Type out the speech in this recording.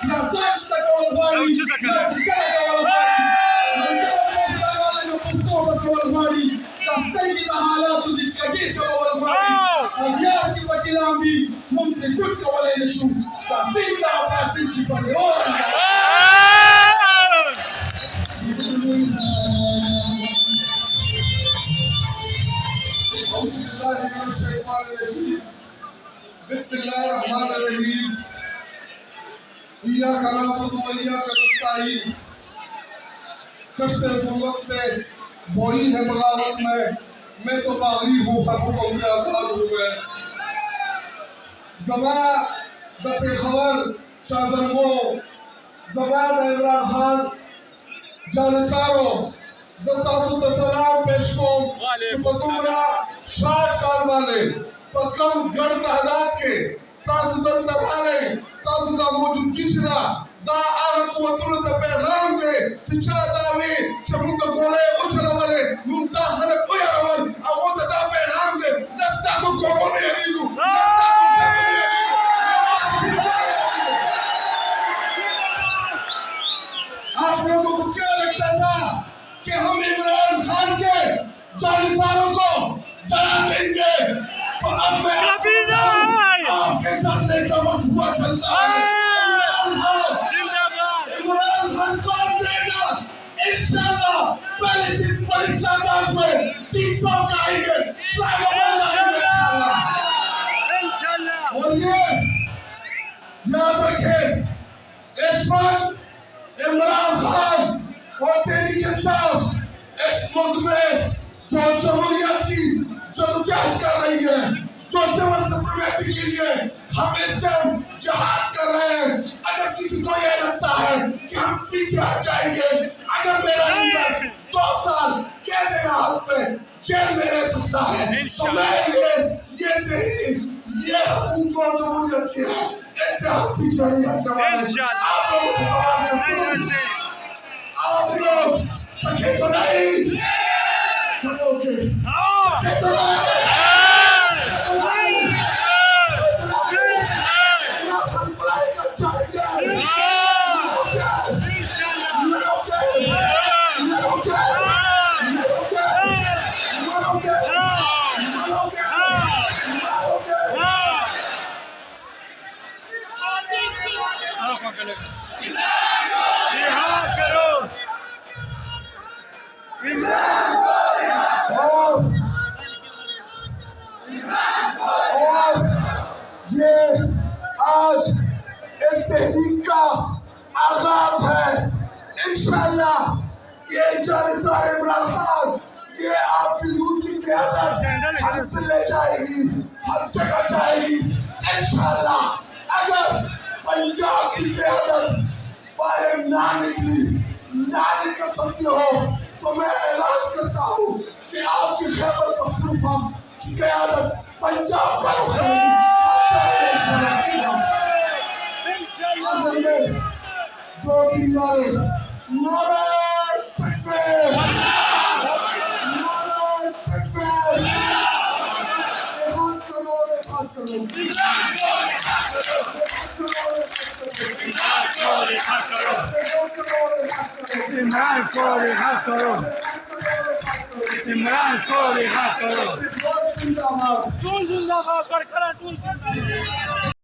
يا ساشتك والغالي يا بكرك والغالي والغالي تستيقظ حالات الكيس والغالي الياتي وكلامي ممكن كتك ولا يشوف تسيبنا وتسيب شبالي بسم الله الرحمن الرحيم إياك نعبد وإياك نستعين کشتے ضرورت میں وہی ہے بغاوت میں تو باغی ہوں ہر حکم سے آزاد ہوں میں زبان دا پیخور شاہ زنگو زبان دا عمران خان جانکارو زتاسو دا سلام پیش کو چپتمرا شاٹ کاروانے پکم گڑ تحلات کے تاسو دل تبالے تاسو دا موجود کسرا دا آغا قوتون دا پیغام دے چچا داوی چمونگا گولے اچھلا والے نمتا خلق کوئی روان آغوتا دا پیغام دے نستا تو کورونے علیلو نستا تو کورونے علیلو آپ لوگوں کو کیا لگتا تھا کہ ہم عمران خان کے جانساروں کو ڈرا دیں گے اور اب میں آپ کے ڈرنے کا وقت ہوا چلتا ہے عمران خان کون دے گا انشاءاللہ پہلے سے بڑی تعداد میں 3 چوک آئیں گے اسلام آباد آئیں گے انشاءاللہ اور یہ یاد رکھیں اس وقت عمران خان اور تحریک انصاف اس ملک میں جو جمہوریت کی جدوجہد کر رہی ہے جو سول سپریمیسی کے لیے ہم اس ٹائم جہاد کر رہے ہیں اگر کسی کو یہ لگتا ہے کہ ہم پیچھے ہٹ جائیں گے اگر میرا لیڈر 2 سال قید راحت میں جیل میں رہ سکتا ہے تو میں یہ تحریک یہ حقوق جو جمہوریت کی ہے اس سے ہم پیچھے نہیں ہٹنے والے آپ لوگوں سے سوال کرتے ہیں آپ لوگ تکے تو نہیں کھڑے ہو کے تکے تو نہیں یہ آج اس تحریک کا آغاز ہے انشاءاللہ یہ جانسار عمران خان یہ آپ کی یوتھ کی قیادت ہر ضلع جائے گی ہر جگہ جائے گی انشاءاللہ اگر پنجاب کی قیادت باہر نہ نکل سکتی ہو تو میں اعلان کرتا ہوں کہ آپ کی خیبر پختونخوا کی قیادت پنجاب کا رخ کرے گی آخر میں 2-3 نعرے نعرہ تکبیر نعرہ تکبیر احاط کرو احاط کرو عمران کو رہا کرو عمران کو رہا کرو زندہ باد ٹول زندہ باد برقرار ٹول